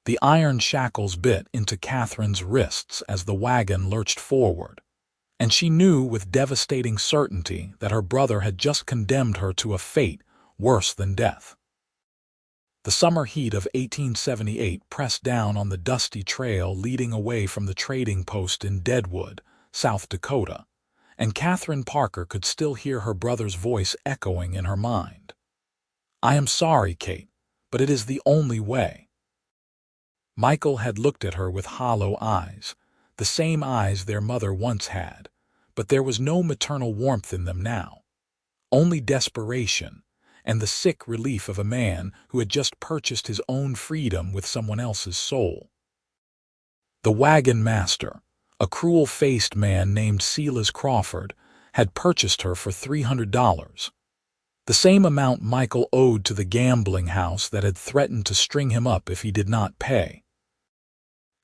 The iron shackles bit into Catherine's wrists as the wagon lurched forward, and she knew with devastating certainty that her brother had just condemned her to a fate worse than death. The summer heat of 1878 pressed down on the dusty trail leading away from the trading post in Deadwood, South Dakota, and Katherine Parker could still hear her brother's voice echoing in her mind. "I am sorry, Kate, but it is the only way." Michael had looked at her with hollow eyes, the same eyes their mother once had, but there was no maternal warmth in them now. Only desperation, and the sick relief of a man who had just purchased his own freedom with someone else's soul. The wagon master, a cruel-faced man named Silas Crawford, had purchased her for $300, the same amount Michael owed to the gambling house that had threatened to string him up if he did not pay.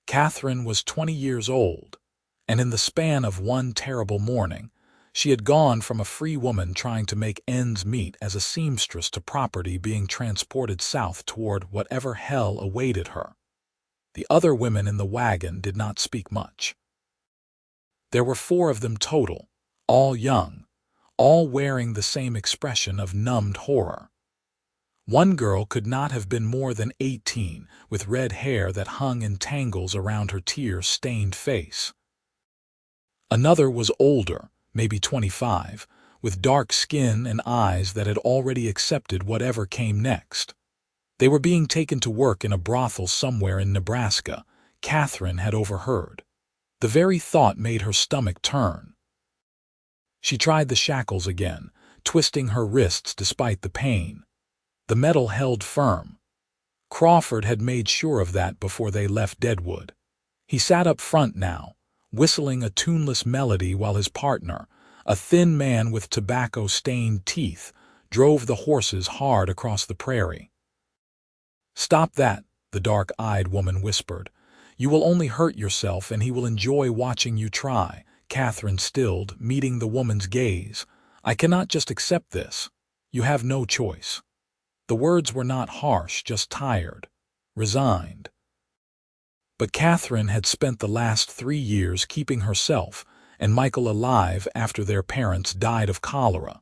Katherine was 20 years old, and in the span of one terrible morning, she had gone from a free woman trying to make ends meet as a seamstress to property being transported south toward whatever hell awaited her. The other women in the wagon did not speak much. There were 4 of them total, all young, all wearing the same expression of numbed horror. One girl could not have been more than 18, with red hair that hung in tangles around her tear-stained face. Another was older, maybe 25, with dark skin and eyes that had already accepted whatever came next. They were being taken to work in a brothel somewhere in Nebraska, Katherine had overheard. The very thought made her stomach turn. She tried the shackles again, twisting her wrists despite the pain. The metal held firm. Crawford had made sure of that before they left Deadwood. He sat up front now, whistling a tuneless melody while his partner, a thin man with tobacco-stained teeth, drove the horses hard across the prairie. "Stop that," the dark-eyed woman whispered. "You will only hurt yourself and he will enjoy watching you try." Katherine stilled, meeting the woman's gaze. "I cannot just accept this. You have no choice." The words were not harsh, just tired, resigned. But Katherine had spent the last 3 years keeping herself and Michael alive after their parents died of cholera.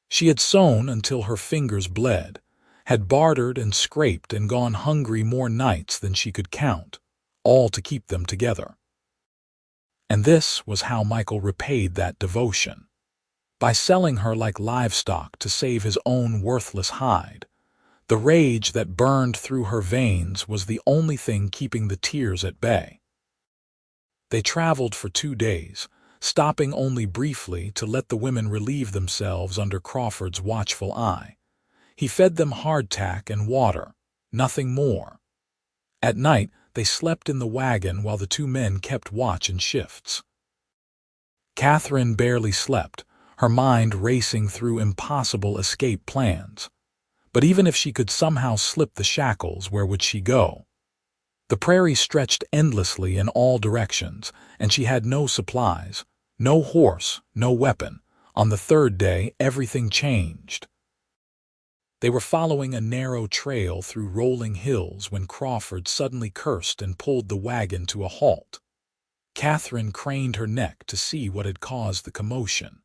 She had sewn until her fingers bled, had bartered and scraped and gone hungry more nights than she could count, all to keep them together. And this was how Michael repaid that devotion. By selling her like livestock to save his own worthless hide. The rage that burned through her veins was the only thing keeping the tears at bay. They traveled for 2 days, stopping only briefly to let the women relieve themselves under Crawford's watchful eye. He fed them hardtack and water, nothing more. At night, they slept in the wagon while the 2 men kept watch in shifts. Katherine barely slept, her mind racing through impossible escape plans. But even if she could somehow slip the shackles, where would she go? The prairie stretched endlessly in all directions, and she had no supplies, no horse, no weapon. On the 3rd day, everything changed. They were following a narrow trail through rolling hills when Crawford suddenly cursed and pulled the wagon to a halt. Katherine craned her neck to see what had caused the commotion.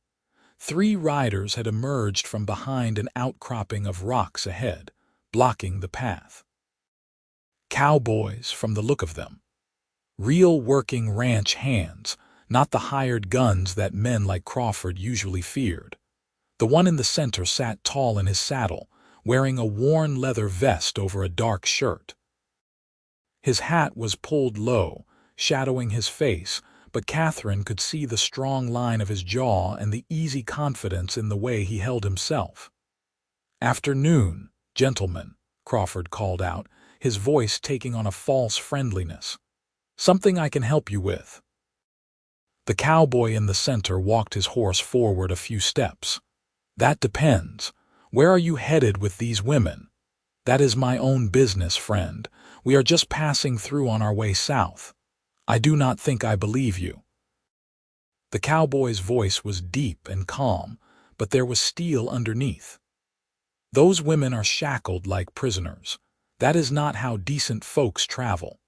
3 riders had emerged from behind an outcropping of rocks ahead, blocking the path. Cowboys, from the look of them. Real working ranch hands, not the hired guns that men like Crawford usually feared. The one in the center sat tall in his saddle, wearing a worn leather vest over a dark shirt. His hat was pulled low, shadowing his face, but Katherine could see the strong line of his jaw and the easy confidence in the way he held himself. "Afternoon, gentlemen," Crawford called out, his voice taking on a false friendliness. "Something I can help you with." The cowboy in the center walked his horse forward a few steps. "That depends. Where are you headed with these women?" "That is my own business, friend. We are just passing through on our way south." "I do not think I believe you." The cowboy's voice was deep and calm, but there was steel underneath. "Those women are shackled like prisoners. That is not how decent folks travel."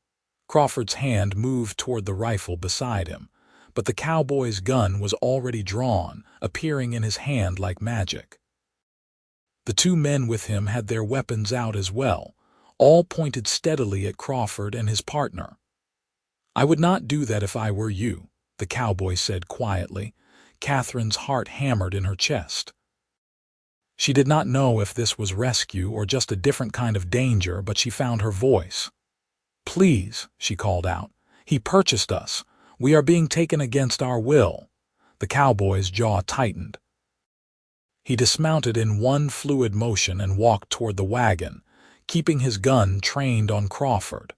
Crawford's hand moved toward the rifle beside him, but the cowboy's gun was already drawn, appearing in his hand like magic. The two men with him had their weapons out as well, all pointed steadily at Crawford and his partner. "I would not do that if I were you," the cowboy said quietly. Katherine's heart hammered in her chest. She did not know if this was rescue or just a different kind of danger, but she found her voice. "Please," she called out. "He purchased us. We are being taken against our will." The cowboy's jaw tightened. He dismounted in one fluid motion and walked toward the wagon, keeping his gun trained on Crawford.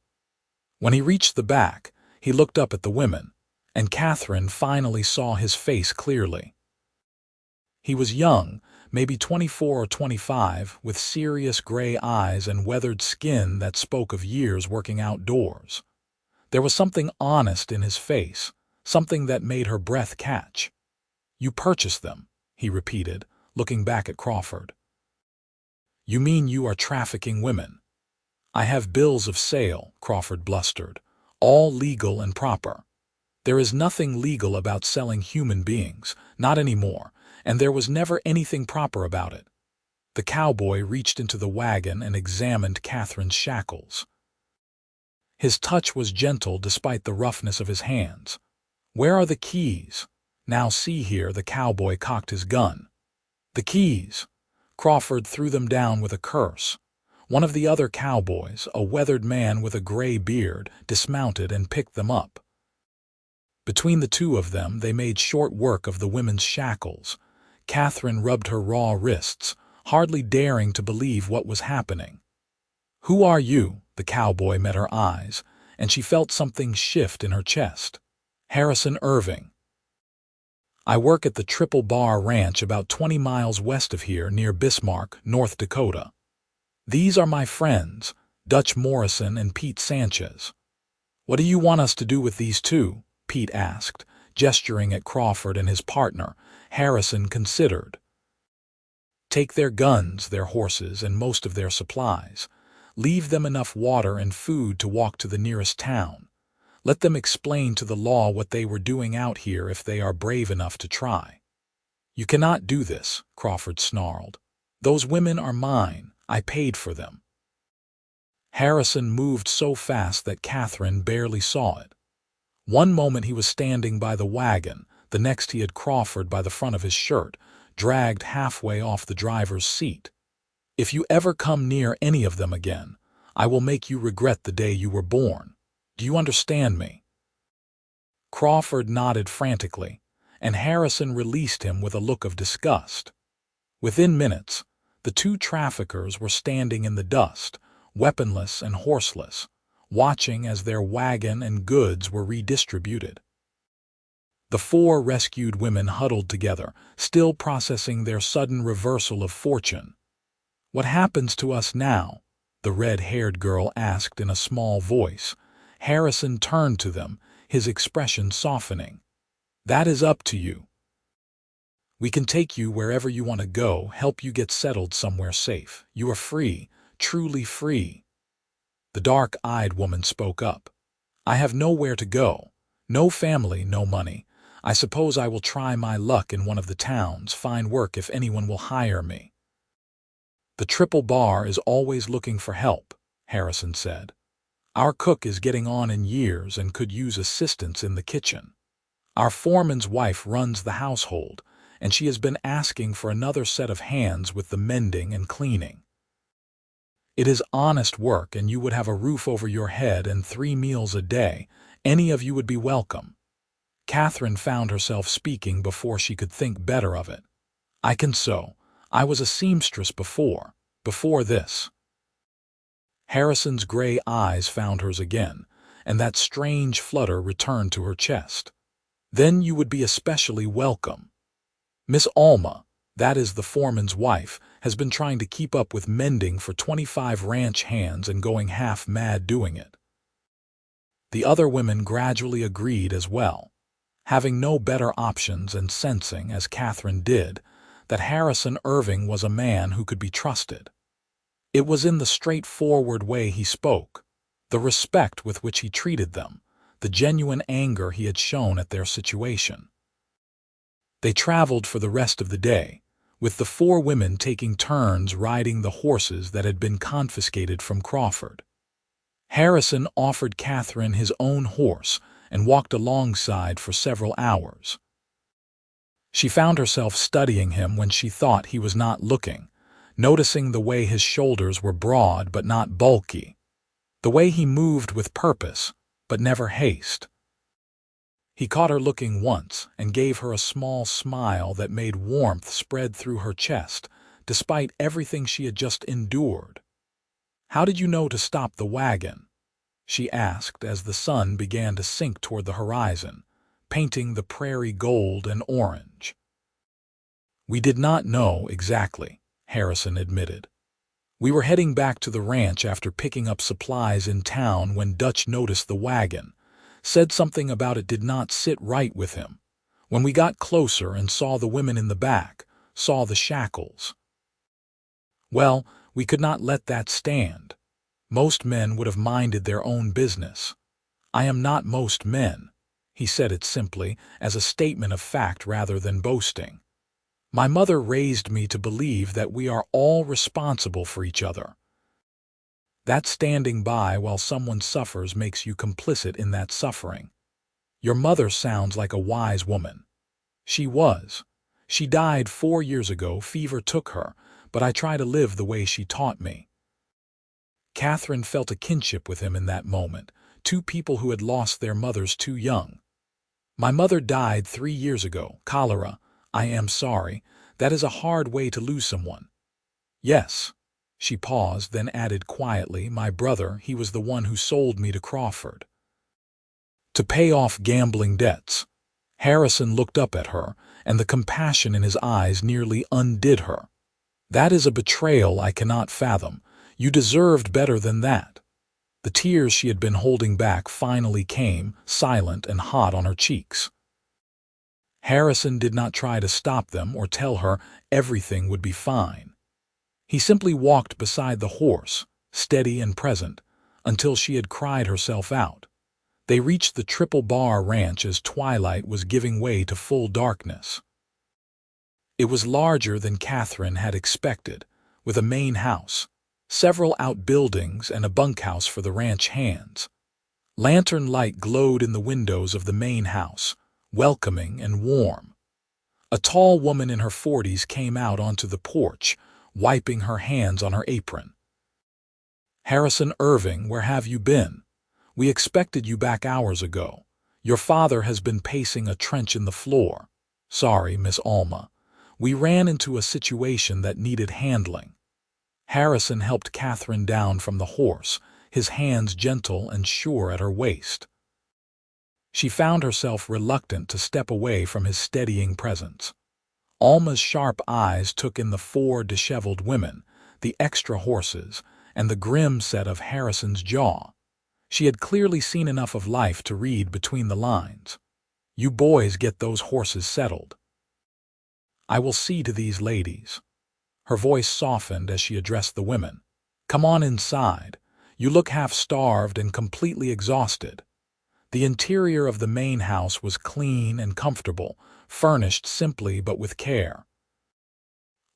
When he reached the back, he looked up at the women, and Katherine finally saw his face clearly. He was young, maybe 24 or 25, with serious gray eyes and weathered skin that spoke of years working outdoors. There was something honest in his face, something that made her breath catch. "You purchased them," he repeated, looking back at Crawford. "You mean you are trafficking women?" "I have bills of sale," Crawford blustered, "all legal and proper." "There is nothing legal about selling human beings, not anymore, and there was never anything proper about it." The cowboy reached into the wagon and examined Katherine's shackles. His touch was gentle despite the roughness of his hands. "Where are the keys?" "Now see here," the cowboy cocked his gun. "The keys!" Crawford threw them down with a curse. One of the other cowboys, a weathered man with a gray beard, dismounted and picked them up. Between the two of them, they made short work of the women's shackles. Katherine rubbed her raw wrists, hardly daring to believe what was happening. "Who are you?" The cowboy met her eyes, and she felt something shift in her chest. "Harrison Irving. I work at the Triple Bar Ranch about 20 miles west of here near Bismarck, North Dakota. These are my friends, Dutch Morrison and Pete Sanchez." "What do you want us to do with these two?" Pete asked, gesturing at Crawford and his partner. Harrison considered. "Take their guns, their horses, and most of their supplies. Leave them enough water and food to walk to the nearest town. Let them explain to the law what they were doing out here if they are brave enough to try." "You cannot do this," Crawford snarled. "Those women are mine. I paid for them." Harrison moved so fast that Katherine barely saw it. One moment he was standing by the wagon, the next he had Crawford by the front of his shirt, dragged halfway off the driver's seat. "If you ever come near any of them again, I will make you regret the day you were born. Do you understand me?" Crawford nodded frantically, and Harrison released him with a look of disgust. Within minutes, the two traffickers were standing in the dust, weaponless and horseless, watching as their wagon and goods were redistributed. The four rescued women huddled together, still processing their sudden reversal of fortune. "What happens to us now?" the red-haired girl asked in a small voice. Harrison turned to them, his expression softening. "That is up to you. We can take you wherever you want to go, help you get settled somewhere safe. You are free, truly free." The dark-eyed woman spoke up. "I have nowhere to go. No family, no money. I suppose I will try my luck in one of the towns, find work if anyone will hire me." "The Triple Bar is always looking for help," Harrison said. "Our cook is getting on in years and could use assistance in the kitchen. Our foreman's wife runs the household, and she has been asking for another set of hands with the mending and cleaning. It is honest work, and you would have a roof over your head and 3 meals a day. Any of you would be welcome." Katherine found herself speaking before she could think better of it. "I can sew. I was a seamstress before this." Harrison's gray eyes found hers again, and that strange flutter returned to her chest. "Then you would be especially welcome. Miss Alma, that is the foreman's wife, has been trying to keep up with mending for 25 ranch hands and going half mad doing it." The other women gradually agreed as well, having no better options and sensing, as Katherine did, that Harrison Irving was a man who could be trusted. It was in the straightforward way he spoke, the respect with which he treated them, the genuine anger he had shown at their situation. They traveled for the rest of the day, with the four women taking turns riding the horses that had been confiscated from Crawford. Harrison offered Katherine his own horse and walked alongside for several hours. She found herself studying him when she thought he was not looking, noticing the way his shoulders were broad but not bulky, the way he moved with purpose but never haste. He caught her looking once and gave her a small smile that made warmth spread through her chest, despite everything she had just endured. "How did you know to stop the wagon?" she asked as the sun began to sink toward the horizon, painting the prairie gold and orange. "We did not know exactly," Harrison admitted. "We were heading back to the ranch after picking up supplies in town when Dutch noticed the wagon, said something about it did not sit right with him. When we got closer and saw the women in the back, saw the shackles. Well, we could not let that stand. Most men would have minded their own business. I am not most men." He said it simply, as a statement of fact rather than boasting. "My mother raised me to believe that we are all responsible for each other. That standing by while someone suffers makes you complicit in that suffering. Your mother sounds like a wise woman." "She was. She died 4 years ago, fever took her, but I try to live the way she taught me." Katherine felt a kinship with him in that moment, two people who had lost their mothers too young. "My mother died 3 years ago, cholera. I am sorry. That is a hard way to lose someone." "Yes." She paused, then added quietly, "My brother, he was the one who sold me to Crawford to pay off gambling debts." Harrison looked up at her, and the compassion in his eyes nearly undid her. "That is a betrayal I cannot fathom. You deserved better than that." The tears she had been holding back finally came, silent and hot on her cheeks. Harrison did not try to stop them or tell her everything would be fine. He simply walked beside the horse, steady and present, until she had cried herself out. They reached the Triple Bar Ranch as twilight was giving way to full darkness. It was larger than Katherine had expected, with a main house, several outbuildings, and a bunkhouse for the ranch hands. Lantern light glowed in the windows of the main house, welcoming and warm. A tall woman in her 40s came out onto the porch, wiping her hands on her apron. "Harrison Irving, where have you been? We expected you back hours ago. Your father has been pacing a trench in the floor." "Sorry, Miss Alma. We ran into a situation that needed handling." Harrison helped Katherine down from the horse, his hands gentle and sure at her waist. She found herself reluctant to step away from his steadying presence. Alma's sharp eyes took in the 4 disheveled women, the extra horses, and the grim set of Harrison's jaw. She had clearly seen enough of life to read between the lines. "You boys get those horses settled. I will see to these ladies." Her voice softened as she addressed the women. "Come on inside. You look half-starved and completely exhausted." The interior of the main house was clean and comfortable, furnished simply but with care.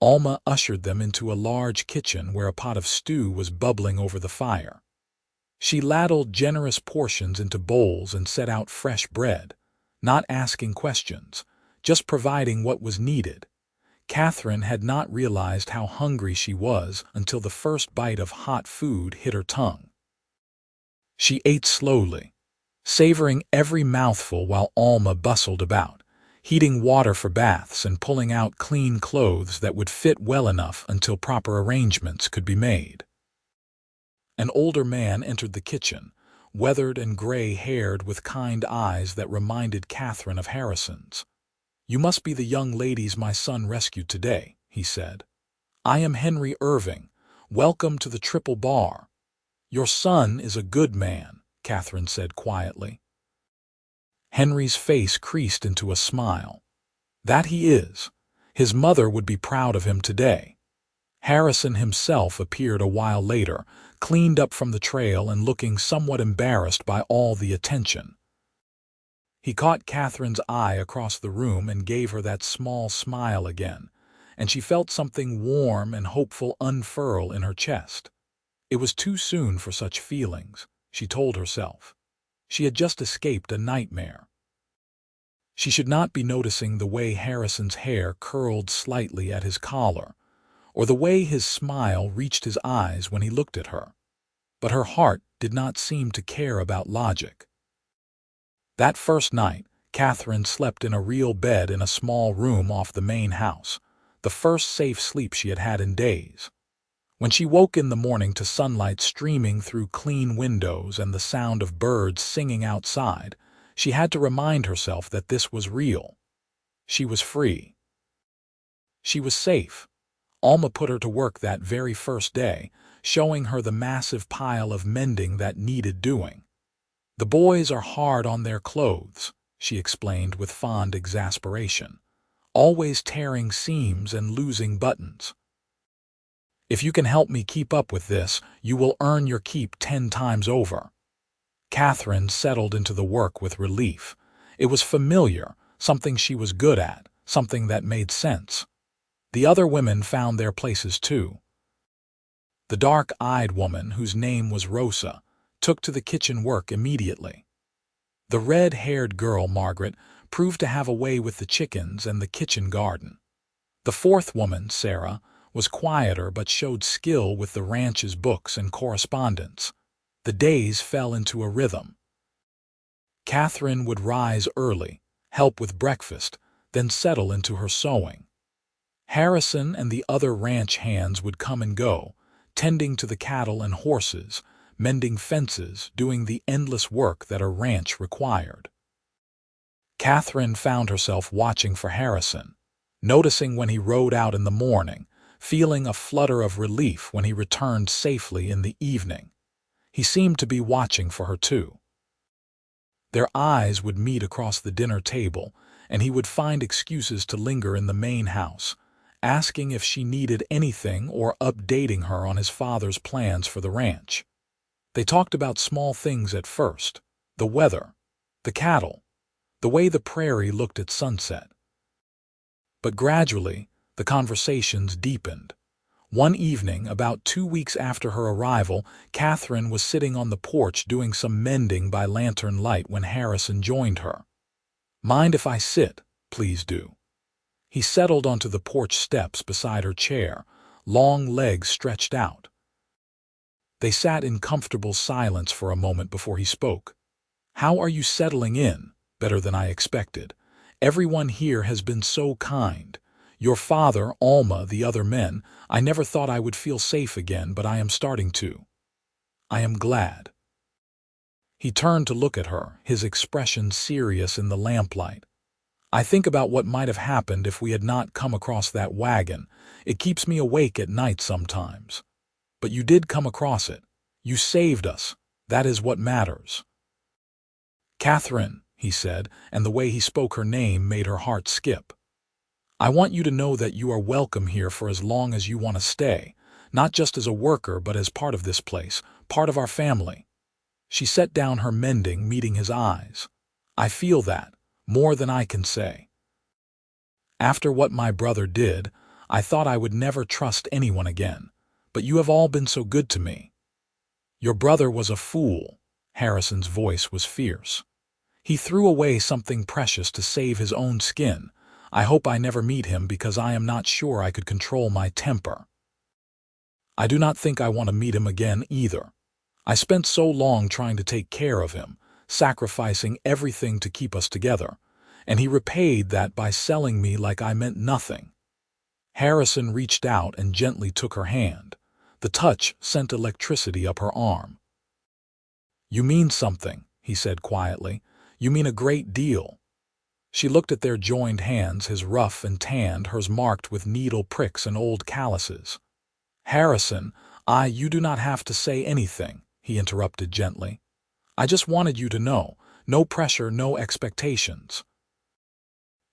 Alma ushered them into a large kitchen where a pot of stew was bubbling over the fire. She ladled generous portions into bowls and set out fresh bread, not asking questions, just providing what was needed. Katherine had not realized how hungry she was until the first bite of hot food hit her tongue. She ate slowly, savoring every mouthful while Alma bustled about, heating water for baths and pulling out clean clothes that would fit well enough until proper arrangements could be made. An older man entered the kitchen, weathered and gray-haired with kind eyes that reminded Katherine of Harrison's. "You must be the young ladies my son rescued today," he said. "I am Henry Irving. Welcome to the Triple Bar." "Your son is a good man," Katherine said quietly. Henry's face creased into a smile. "That he is. His mother would be proud of him today." Harrison himself appeared a while later, cleaned up from the trail and looking somewhat embarrassed by all the attention. He caught Catherine's eye across the room and gave her that small smile again, and she felt something warm and hopeful unfurl in her chest. It was too soon for such feelings, she told herself. She had just escaped a nightmare. She should not be noticing the way Harrison's hair curled slightly at his collar, or the way his smile reached his eyes when he looked at her. But her heart did not seem to care about logic. That first night, Katherine slept in a real bed in a small room off the main house, the first safe sleep she had had in days. When she woke in the morning to sunlight streaming through clean windows and the sound of birds singing outside, she had to remind herself that this was real. She was free. She was safe. Alma put her to work that very first day, showing her the massive pile of mending that needed doing. "The boys are hard on their clothes," she explained with fond exasperation, "always tearing seams and losing buttons. If you can help me keep up with this, you will earn your keep 10 times over." Katherine settled into the work with relief. It was familiar, something she was good at, something that made sense. The other women found their places too. The dark-eyed woman, whose name was Rosa, took to the kitchen work immediately. The red-haired girl, Margaret, proved to have a way with the chickens and the kitchen garden. The fourth woman, Sarah, was quieter but showed skill with the ranch's books and correspondence. The days fell into a rhythm. Katherine would rise early, help with breakfast, then settle into her sewing. Harrison and the other ranch hands would come and go, tending to the cattle and horses, mending fences, doing the endless work that a ranch required. Katherine found herself watching for Harrison, noticing when he rode out in the morning, feeling a flutter of relief when he returned safely in the evening. He seemed to be watching for her too. Their eyes would meet across the dinner table, and he would find excuses to linger in the main house, asking if she needed anything or updating her on his father's plans for the ranch. They talked about small things at first: the weather, the cattle, the way the prairie looked at sunset. But gradually, the conversations deepened. One evening, about 2 weeks after her arrival, Katherine was sitting on the porch doing some mending by lantern light when Harrison joined her. "Mind if I sit? Please do." He settled onto the porch steps beside her chair, long legs stretched out. They sat in comfortable silence for a moment before he spoke. "How are you settling in?" "Better than I expected. Everyone here has been so kind. Your father, Alma, the other men. I never thought I would feel safe again, but I am starting to. I am glad." He turned to look at her, his expression serious in the lamplight. "I think about what might have happened if we had not come across that wagon. It keeps me awake at night sometimes. But you did come across it. You saved us. That is what matters." "Katherine," he said, and the way he spoke her name made her heart skip. "I want you to know that you are welcome here for as long as you want to stay, not just as a worker but as part of this place, part of our family." She set down her mending, meeting his eyes. "I feel that, more than I can say. After what my brother did, I thought I would never trust anyone again, but you have all been so good to me." "Your brother was a fool." Harrison's voice was fierce. "He threw away something precious to save his own skin. I hope I never meet him because I am not sure I could control my temper. I do not think I want to meet him again either. I spent so long trying to take care of him, sacrificing everything to keep us together, and he repaid that by selling me like I meant nothing." Harrison reached out and gently took her hand. The touch sent electricity up her arm. "You mean something," he said quietly. "You mean a great deal." She looked at their joined hands, his rough and tanned, hers marked with needle pricks and old calluses. "Harrison, you do not have to say anything," he interrupted gently. "I just wanted you to know. No pressure, no expectations.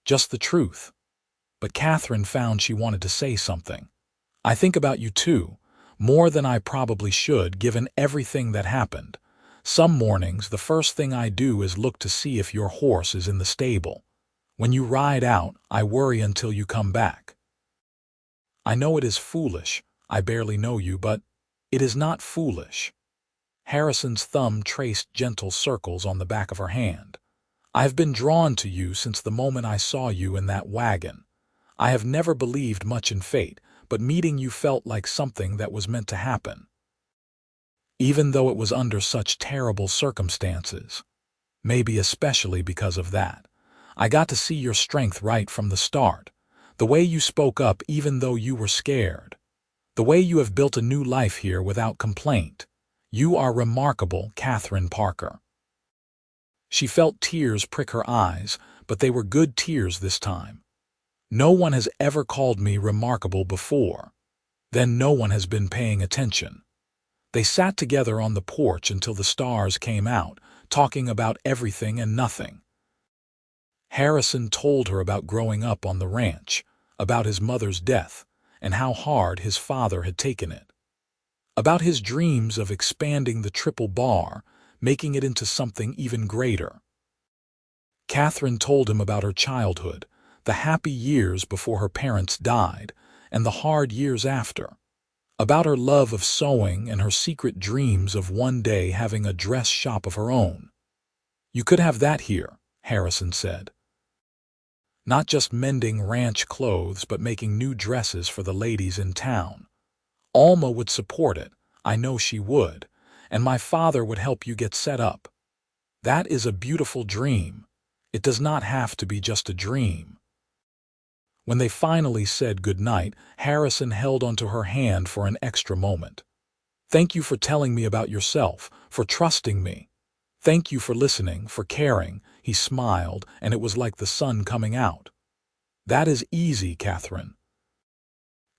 Just the truth." But Katherine found she wanted to say something. I think about you too, more than I probably should given everything that happened. Some mornings the first thing I do is look to see if your horse is in the stable. When you ride out, I worry until you come back. I know it is foolish, I barely know you, but it is not foolish. Harrison's thumb traced gentle circles on the back of her hand. I have been drawn to you since the moment I saw you in that wagon. I have never believed much in fate, but meeting you felt like something that was meant to happen. Even though it was under such terrible circumstances. Maybe especially because of that. I got to see your strength right from the start. The way you spoke up even though you were scared. The way you have built a new life here without complaint. You are remarkable, Katherine Parker. She felt tears prick her eyes, but they were good tears this time. No one has ever called me remarkable before. Then no one has been paying attention. They sat together on the porch until the stars came out, talking about everything and nothing. Harrison told her about growing up on the ranch, about his mother's death, and how hard his father had taken it. About his dreams of expanding the triple bar, making it into something even greater. Katherine told him about her childhood, the happy years before her parents died, and the hard years after. About her love of sewing and her secret dreams of one day having a dress shop of her own. You could have that here, Harrison said. Not just mending ranch clothes, but making new dresses for the ladies in town. Alma would support it, I know she would, and my father would help you get set up. That is a beautiful dream. It does not have to be just a dream. When they finally said goodnight, Harrison held onto her hand for an extra moment. Thank you for telling me about yourself, for trusting me. Thank you for listening, for caring. He smiled, and it was like the sun coming out. That is easy, Katherine.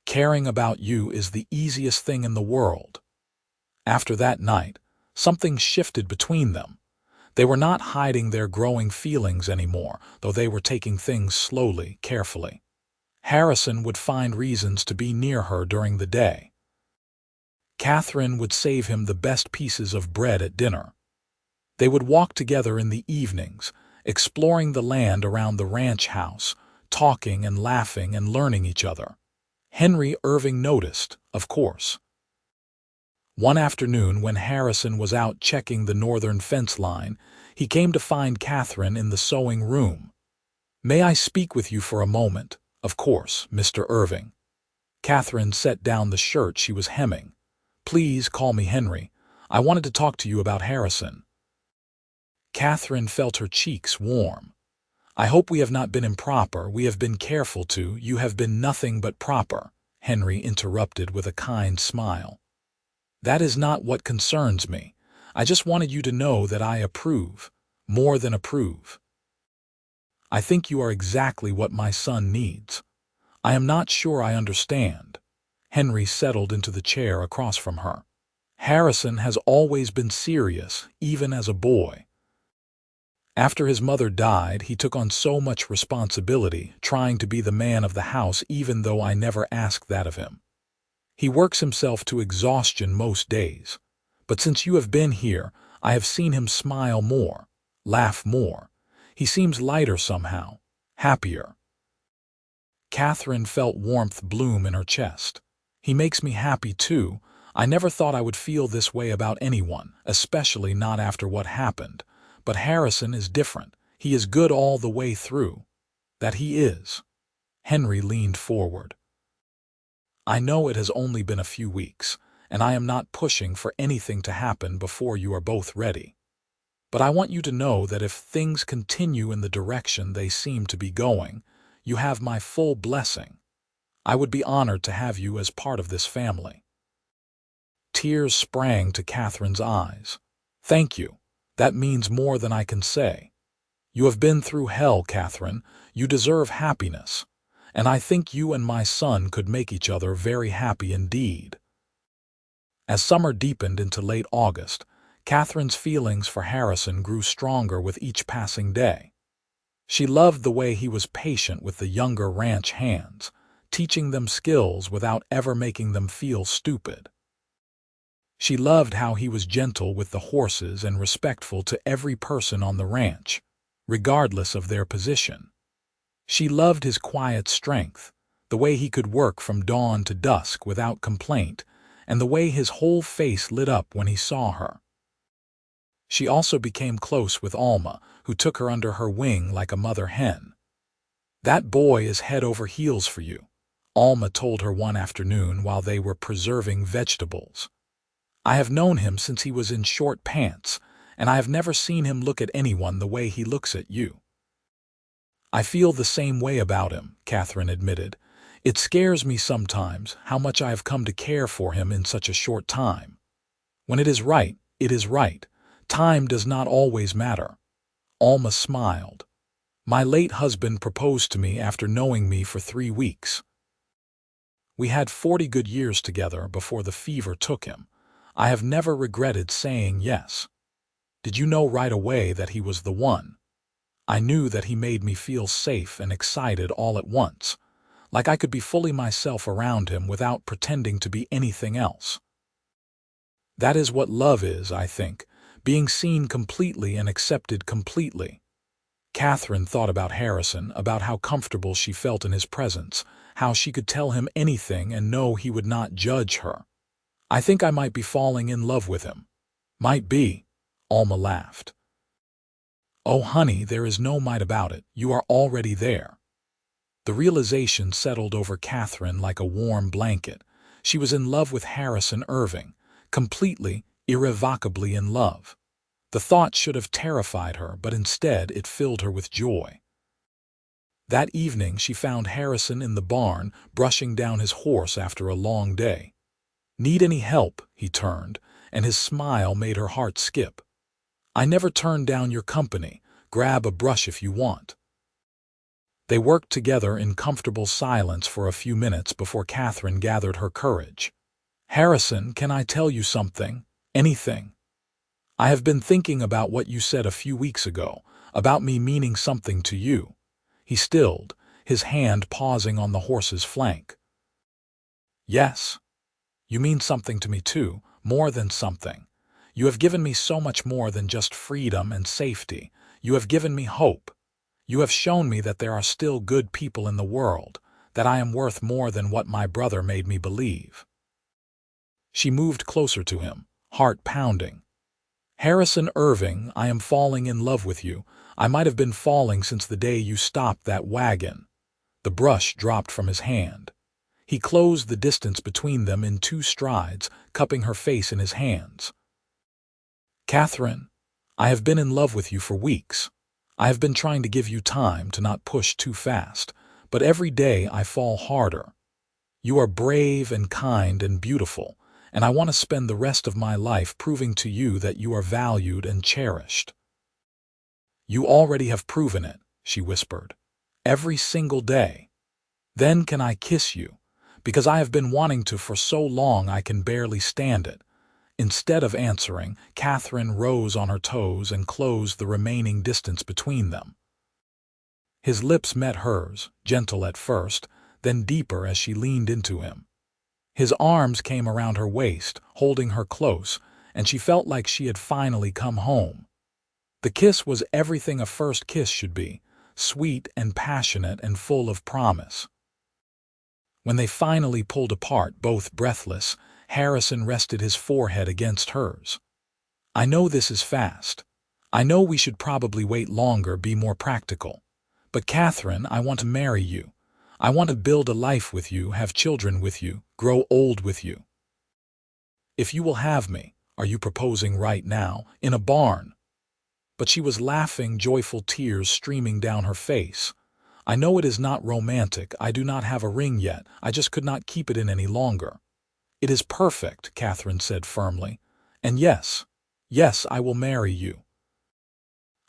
Caring about you is the easiest thing in the world. After that night, something shifted between them. They were not hiding their growing feelings anymore, though they were taking things slowly, carefully. Harrison would find reasons to be near her during the day. Katherine would save him the best pieces of bread at dinner. They would walk together in the evenings, exploring the land around the ranch house, talking and laughing and learning each other. Irving noticed, of course. One afternoon, when Harrison was out checking the northern fence line, he came to find Katherine in the sewing room. May I speak with you for a moment? Of course, Mr. Irving. Katherine set down the shirt she was hemming. Please call me Henry. I wanted to talk to you about Harrison. Katherine felt her cheeks warm. I hope we have not been improper. We have been careful to. You have been nothing but proper, Henry interrupted with a kind smile. That is not what concerns me. I just wanted you to know that I approve, more than approve. I think you are exactly what my son needs. I am not sure I understand. Henry settled into the chair across from her. Harrison has always been serious, even as a boy. After his mother died, he took on so much responsibility, trying to be the man of the house even though I never asked that of him. He works himself to exhaustion most days. But since you have been here, I have seen him smile more, laugh more. He seems lighter somehow, happier. Katherine felt warmth bloom in her chest. He makes me happy too. I never thought I would feel this way about anyone, especially not after what happened. But Harrison is different. He is good all the way through. That he is. Henry leaned forward. I know it has only been a few weeks, and I am not pushing for anything to happen before you are both ready. But I want you to know that if things continue in the direction they seem to be going, you have my full blessing. I would be honored to have you as part of this family. Tears sprang to Katherine's eyes. Thank you. That means more than I can say. You have been through hell, Katherine. You deserve happiness. And I think you and my son could make each other very happy indeed. As summer deepened into late August, Katherine's feelings for Harrison grew stronger with each passing day. She loved the way he was patient with the younger ranch hands, teaching them skills without ever making them feel stupid. She loved how he was gentle with the horses and respectful to every person on the ranch, regardless of their position. She loved his quiet strength, the way he could work from dawn to dusk without complaint, and the way his whole face lit up when he saw her. She also became close with Alma, who took her under her wing like a mother hen. "That boy is head over heels for you," Alma told her one afternoon while they were preserving vegetables. "I have known him since he was in short pants, and I have never seen him look at anyone the way he looks at you." "I feel the same way about him," Katherine admitted. "It scares me sometimes how much I have come to care for him in such a short time. When it is right, it is right. Time does not always matter." Alma smiled. "My late husband proposed to me after knowing me for 3 weeks. We had 40 good years together before the fever took him. I have never regretted saying yes. Did you know right away that he was the one? I knew that he made me feel safe and excited all at once, like I could be fully myself around him without pretending to be anything else. That is what love is, I think, being seen completely and accepted completely." Katherine thought about Harrison, about how comfortable she felt in his presence, how she could tell him anything and know he would not judge her. "I think I might be falling in love with him." "Might be," Alma laughed. "Oh, honey, there is no might about it. You are already there." The realization settled over Katherine like a warm blanket. She was in love with Harrison Irving, completely, irrevocably in love. The thought should have terrified her, but instead it filled her with joy. That evening she found Harrison in the barn, brushing down his horse after a long day. "Need any help?" he turned, and his smile made her heart skip. "I never turn down your company. Grab a brush if you want." They worked together in comfortable silence for a few minutes before Katherine gathered her courage. "Harrison, can I tell you something? Anything? I have been thinking about what you said a few weeks ago, about me meaning something to you." He stilled, his hand pausing on the horse's flank. "Yes. You mean something to me too, more than something. You have given me so much more than just freedom and safety. You have given me hope. You have shown me that there are still good people in the world, that I am worth more than what my brother made me believe." She moved closer to him, heart pounding. "Harrison Irving, I am falling in love with you. I might have been falling since the day you stopped that wagon." The brush dropped from his hand. He closed the distance between them in 2 strides, cupping her face in his hands. "Katherine, I have been in love with you for weeks. I have been trying to give you time to not push too fast, but every day I fall harder. You are brave and kind and beautiful, and I want to spend the rest of my life proving to you that you are valued and cherished." "You already have proven it," she whispered. "Every single day. Then can I kiss you? Because I have been wanting to for so long I can barely stand it." Instead of answering, Katherine rose on her toes and closed the remaining distance between them. His lips met hers, gentle at first, then deeper as she leaned into him. His arms came around her waist, holding her close, and she felt like she had finally come home. The kiss was everything a first kiss should be, sweet and passionate and full of promise. When they finally pulled apart, both breathless, Harrison rested his forehead against hers. "I know this is fast. I know we should probably wait longer, be more practical. But Katherine, I want to marry you. I want to build a life with you, have children with you, grow old with you. If you will have me, are you proposing right now, in a barn?" But she was laughing, joyful tears streaming down her face. "I know it is not romantic. I do not have a ring yet. I just could not keep it in any longer." "It is perfect," Katherine said firmly. "And yes, yes, I will marry you.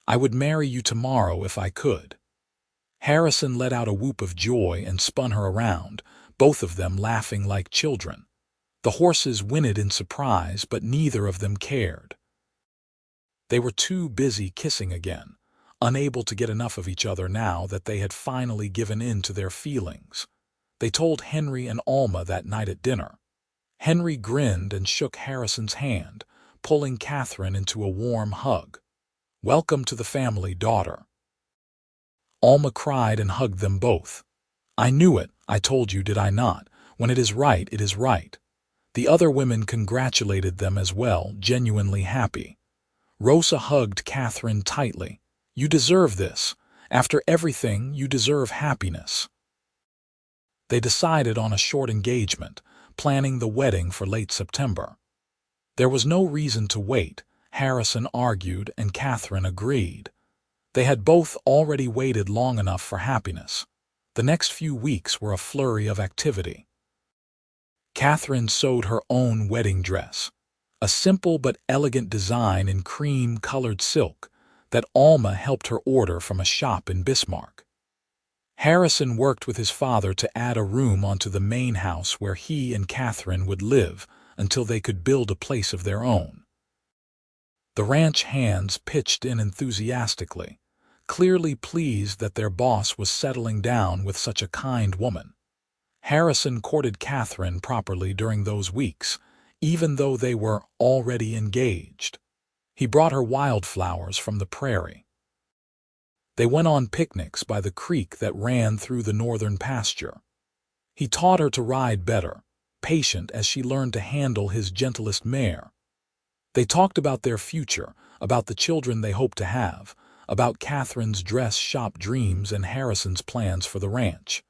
I would marry you tomorrow if I could." Harrison let out a whoop of joy and spun her around, both of them laughing like children. The horses whinnied in surprise, but neither of them cared. They were too busy kissing again, unable to get enough of each other now that they had finally given in to their feelings. They told Henry and Alma that night at dinner. Henry grinned and shook Harrison's hand, pulling Katherine into a warm hug. "Welcome to the family, daughter." Alma cried and hugged them both. "I knew it, I told you, did I not? When it is right, it is right." The other women congratulated them as well, genuinely happy. Rosa hugged Katherine tightly. "You deserve this. After everything, you deserve happiness." They decided on a short engagement, planning the wedding for late September. There was no reason to wait, Harrison argued, and Katherine agreed. They had both already waited long enough for happiness. The next few weeks were a flurry of activity. Katherine sewed her own wedding dress, a simple but elegant design in cream-colored silk that Alma helped her order from a shop in Bismarck. Harrison worked with his father to add a room onto the main house where he and Katherine would live until they could build a place of their own. The ranch hands pitched in enthusiastically, clearly pleased that their boss was settling down with such a kind woman. Harrison courted Katherine properly during those weeks, even though they were already engaged. He brought her wildflowers from the prairie. They went on picnics by the creek that ran through the northern pasture. He taught her to ride better, patient as she learned to handle his gentlest mare. They talked about their future, about the children they hoped to have, about Katherine's dress shop dreams and Harrison's plans for the ranch.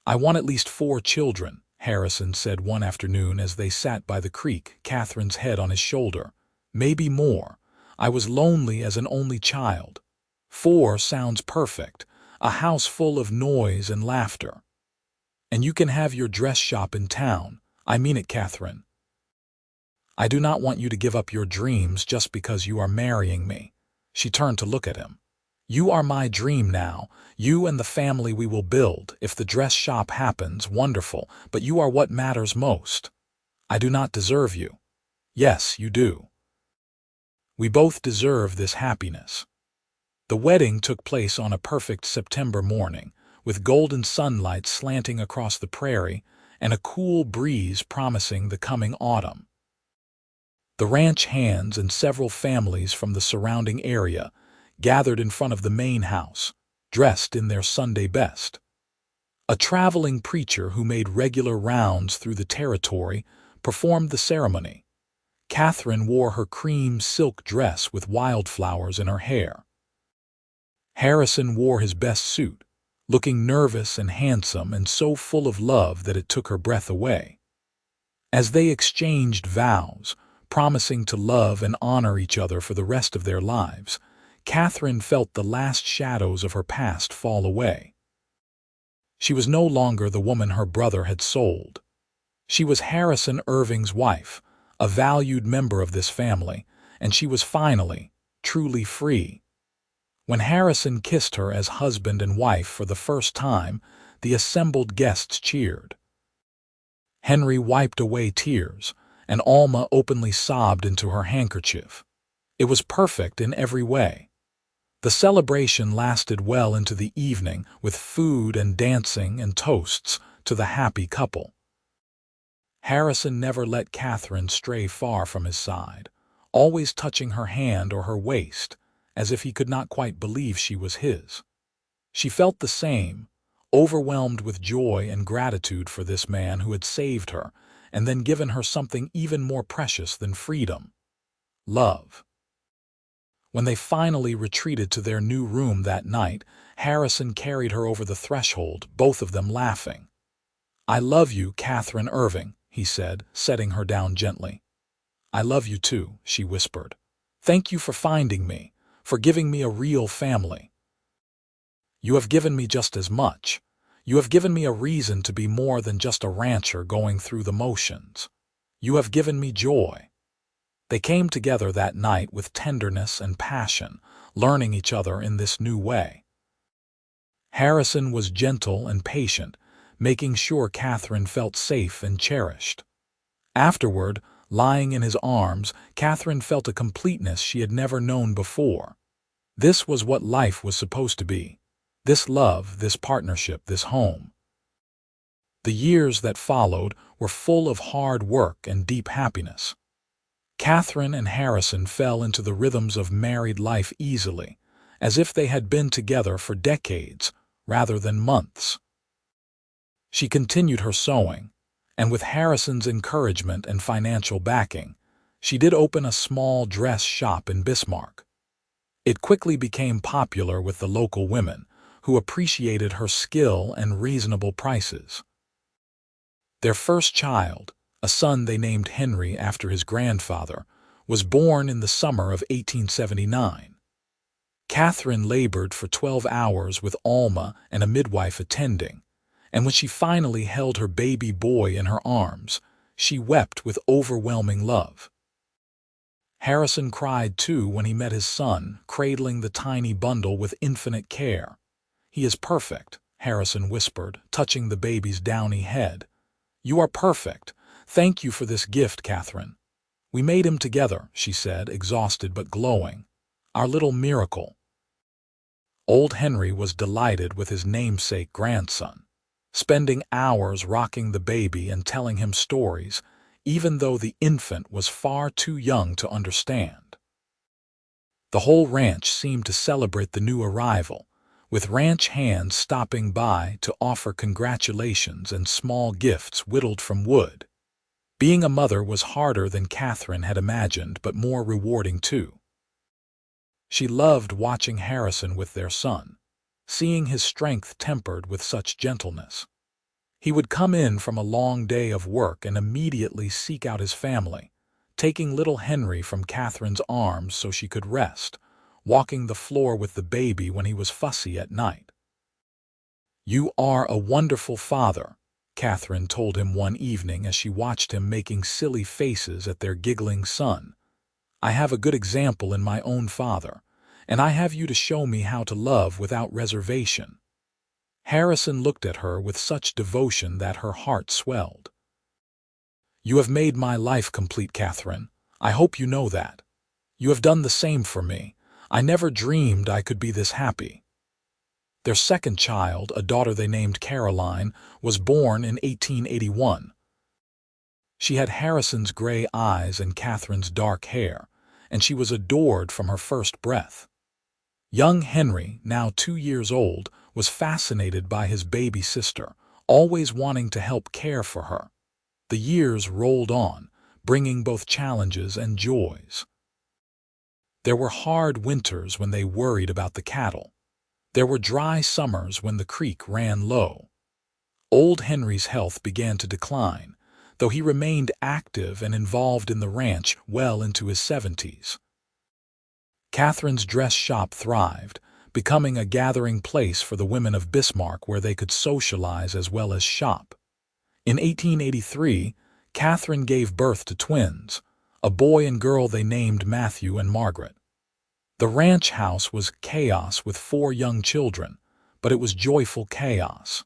"I want at least 4 children," Harrison said one afternoon as they sat by the creek, Katherine's head on his shoulder. "Maybe more. I was lonely as an only child. 4 sounds perfect, a house full of noise and laughter. And you can have your dress shop in town. I mean it, Katherine. I do not want you to give up your dreams just because you are marrying me." She turned to look at him. "You are my dream now, you and the family we will build. If the dress shop happens, wonderful, but you are what matters most. I do not deserve you." "Yes, you do. We both deserve this happiness." The wedding took place on a perfect September morning, with golden sunlight slanting across the prairie and a cool breeze promising the coming autumn. The ranch hands and several families from the surrounding area gathered in front of the main house, dressed in their Sunday best. A traveling preacher who made regular rounds through the territory performed the ceremony. Katherine wore her cream silk dress with wildflowers in her hair. Harrison wore his best suit, looking nervous and handsome and so full of love that it took her breath away. As they exchanged vows, promising to love and honor each other for the rest of their lives, Katherine felt the last shadows of her past fall away. She was no longer the woman her brother had sold. She was Harrison Irving's wife, a valued member of this family, and she was finally, truly free. When Harrison kissed her as husband and wife for the first time, the assembled guests cheered. Henry wiped away tears, and Alma openly sobbed into her handkerchief. It was perfect in every way. The celebration lasted well into the evening, with food and dancing and toasts to the happy couple. Harrison never let Katherine stray far from his side, always touching her hand or her waist, as if he could not quite believe she was his. She felt the same, overwhelmed with joy and gratitude for this man who had saved her and then given her something even more precious than freedom: love. When they finally retreated to their new room that night, Harrison carried her over the threshold, both of them laughing. "I love you, Katherine Irving," he said, setting her down gently. "I love you too," she whispered. "Thank you for finding me, for giving me a real family. You have given me just as much. You have given me a reason to be more than just a rancher going through the motions. You have given me joy." They came together that night with tenderness and passion, learning each other in this new way. Harrison was gentle and patient, making sure Katherine felt safe and cherished. Afterward, lying in his arms, Katherine felt a completeness she had never known before. This was what life was supposed to be. This love, this partnership, this home. The years that followed were full of hard work and deep happiness. Katherine and Harrison fell into the rhythms of married life easily, as if they had been together for decades rather than months. She continued her sewing, and with Harrison's encouragement and financial backing, she did open a small dress shop in Bismarck. It quickly became popular with the local women, who appreciated her skill and reasonable prices. Their first child, a son they named Henry after his grandfather, was born in the summer of 1879. Katherine labored for 12 hours with Alma and a midwife attending, and when she finally held her baby boy in her arms, she wept with overwhelming love. Harrison cried too when he met his son, cradling the tiny bundle with infinite care. "He is perfect," Harrison whispered, touching the baby's downy head. "You are perfect. Thank you for this gift, Katherine." "We made him together," she said, exhausted but glowing. "Our little miracle." Old Henry was delighted with his namesake grandson, spending hours rocking the baby and telling him stories, even though the infant was far too young to understand. The whole ranch seemed to celebrate the new arrival, with ranch hands stopping by to offer congratulations and small gifts whittled from wood. Being a mother was harder than Katherine had imagined, but more rewarding too. She loved watching Harrison with their son, seeing his strength tempered with such gentleness. He would come in from a long day of work and immediately seek out his family, taking little Henry from Katherine's arms so she could rest, walking the floor with the baby when he was fussy at night. "You are a wonderful father," Katherine told him one evening as she watched him making silly faces at their giggling son. "I have a good example in my own father, and I have you to show me how to love without reservation." Harrison looked at her with such devotion that her heart swelled. "You have made my life complete, Katherine. I hope you know that. You have done the same for me. I never dreamed I could be this happy." Their second child, a daughter they named Caroline, was born in 1881. She had Harrison's gray eyes and Katherine's dark hair, and she was adored from her first breath. Young Henry, now 2 years old, was fascinated by his baby sister, always wanting to help care for her. The years rolled on, bringing both challenges and joys. There were hard winters when they worried about the cattle. There were dry summers when the creek ran low. Old Henry's health began to decline, though he remained active and involved in the ranch well into his 70s. Katherine's dress shop thrived, becoming a gathering place for the women of Bismarck where they could socialize as well as shop. In 1883, Katherine gave birth to twins, a boy and girl they named Matthew and Margaret. The ranch house was chaos with 4 young children, but it was joyful chaos.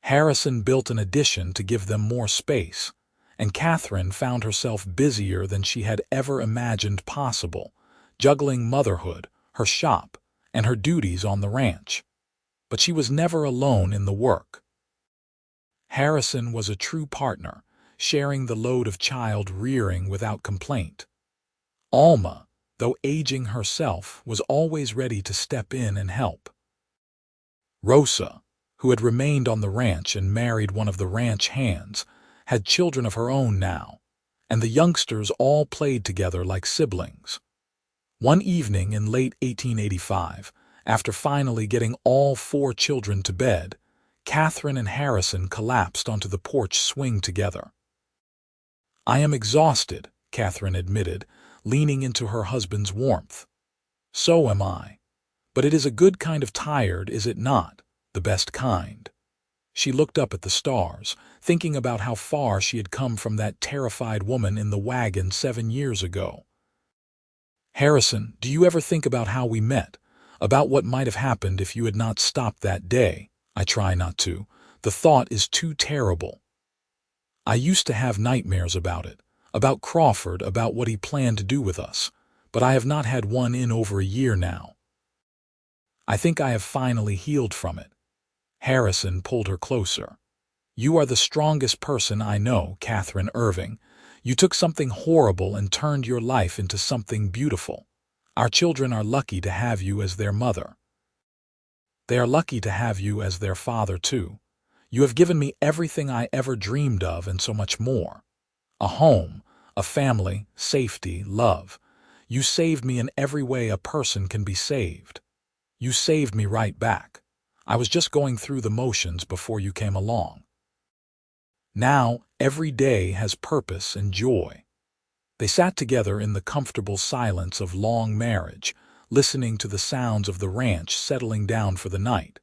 Harrison built an addition to give them more space, and Katherine found herself busier than she had ever imagined possible, juggling motherhood, her shop, and her duties on the ranch. But she was never alone in the work. Harrison was a true partner, sharing the load of child rearing without complaint. Alma, though aging herself, was always ready to step in and help. Rosa, who had remained on the ranch and married one of the ranch hands, had children of her own now, and the youngsters all played together like siblings. One evening in late 1885, after finally getting all 4 children to bed, Katherine and Harrison collapsed onto the porch swing together. "I am exhausted," Katherine admitted, leaning into her husband's warmth. "So am I. But it is a good kind of tired, is it not? The best kind." She looked up at the stars, thinking about how far she had come from that terrified woman in the wagon 7 years ago. "Harrison, do you ever think about how we met? About what might have happened if you had not stopped that day?" "I try not to. The thought is too terrible. I used to have nightmares about it, about Crawford, about what he planned to do with us, but I have not had one in over a year now. I think I have finally healed from it." Harrison pulled her closer. You are the strongest person I know, Katherine Irving. You took something horrible and turned your life into something beautiful. Our children are lucky to have you as their mother. They are lucky to have you as their father, too. You have given me everything I ever dreamed of and so much more. A home, a family, safety, love. You saved me in every way a person can be saved. You saved me right back. I was just going through the motions before you came along. Now, every day has purpose and joy. They sat together in the comfortable silence of long marriage, listening to the sounds of the ranch settling down for the night.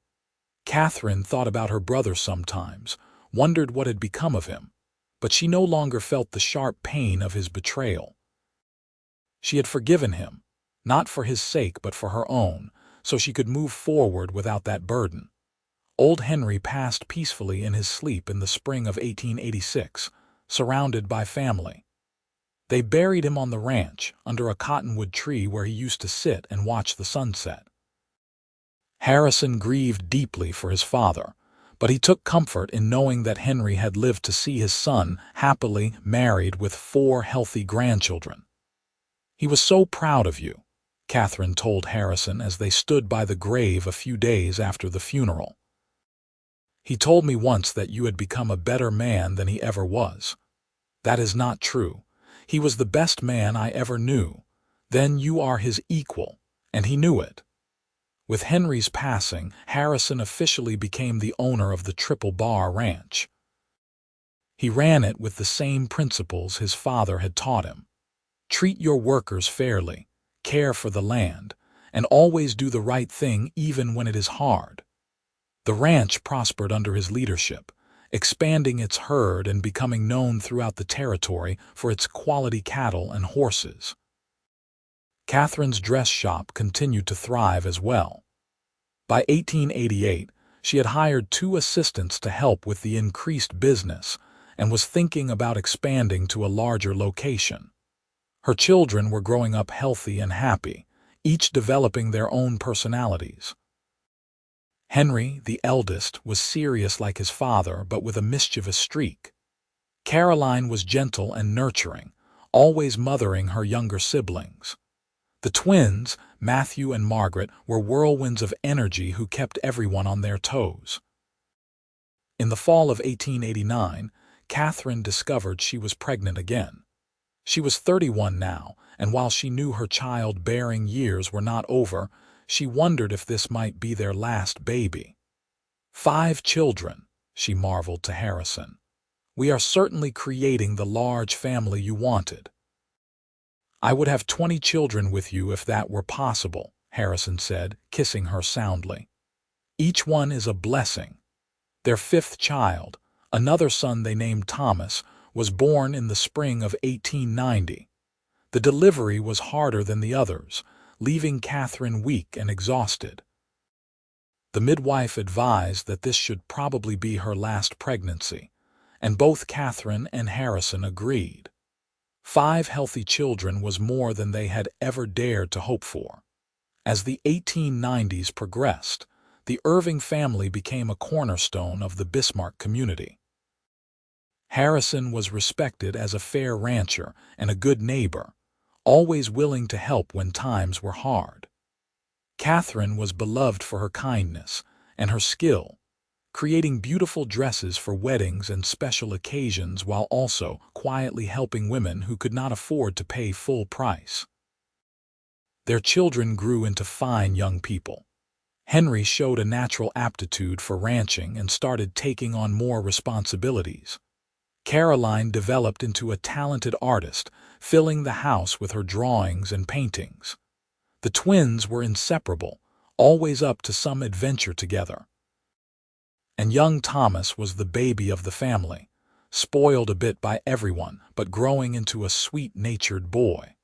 Katherine thought about her brother sometimes, wondered what had become of him, but she no longer felt the sharp pain of his betrayal. She had forgiven him, not for his sake but for her own, so she could move forward without that burden. Old Henry passed peacefully in his sleep in the spring of 1886, surrounded by family. They buried him on the ranch, under a cottonwood tree where he used to sit and watch the sunset. Harrison grieved deeply for his father, but he took comfort in knowing that Henry had lived to see his son happily married with 4 healthy grandchildren. "He was so proud of you," Katherine told Harrison as they stood by the grave a few days after the funeral. "He told me once that you had become a better man than he ever was. That is not true. He was the best man I ever knew. Then you are his equal, and he knew it." With Henry's passing, Harrison officially became the owner of the Triple Bar Ranch. He ran it with the same principles his father had taught him. Treat your workers fairly, care for the land, and always do the right thing even when it is hard. The ranch prospered under his leadership, expanding its herd and becoming known throughout the territory for its quality cattle and horses. Katherine's dress shop continued to thrive as well. By 1888, she had hired 2 assistants to help with the increased business and was thinking about expanding to a larger location. Her children were growing up healthy and happy, each developing their own personalities. Henry, the eldest, was serious like his father but with a mischievous streak. Caroline was gentle and nurturing, always mothering her younger siblings. The twins, Matthew and Margaret, were whirlwinds of energy who kept everyone on their toes. In the fall of 1889, Katherine discovered she was pregnant again. She was 31 now, and while she knew her child-bearing years were not over, she wondered if this might be their last baby. 5 children, she marveled to Harrison. We are certainly creating the large family you wanted. I would have 20 children with you if that were possible, Harrison said, kissing her soundly. Each one is a blessing. Their 5th child, another son they named Thomas, was born in the spring of 1890. The delivery was harder than the others, leaving Katherine weak and exhausted. The midwife advised that this should probably be her last pregnancy, and both Katherine and Harrison agreed. 5 healthy children was more than they had ever dared to hope for. As the 1890s progressed, the Irving family became a cornerstone of the Bismarck community. Harrison was respected as a fair rancher and a good neighbor, always willing to help when times were hard. Katherine was beloved for her kindness and her skill, creating beautiful dresses for weddings and special occasions while also quietly helping women who could not afford to pay full price. Their children grew into fine young people. Henry showed a natural aptitude for ranching and started taking on more responsibilities. Caroline developed into a talented artist, filling the house with her drawings and paintings. The twins were inseparable, always up to some adventure together. And young Thomas was the baby of the family, spoiled a bit by everyone but growing into a sweet-natured boy.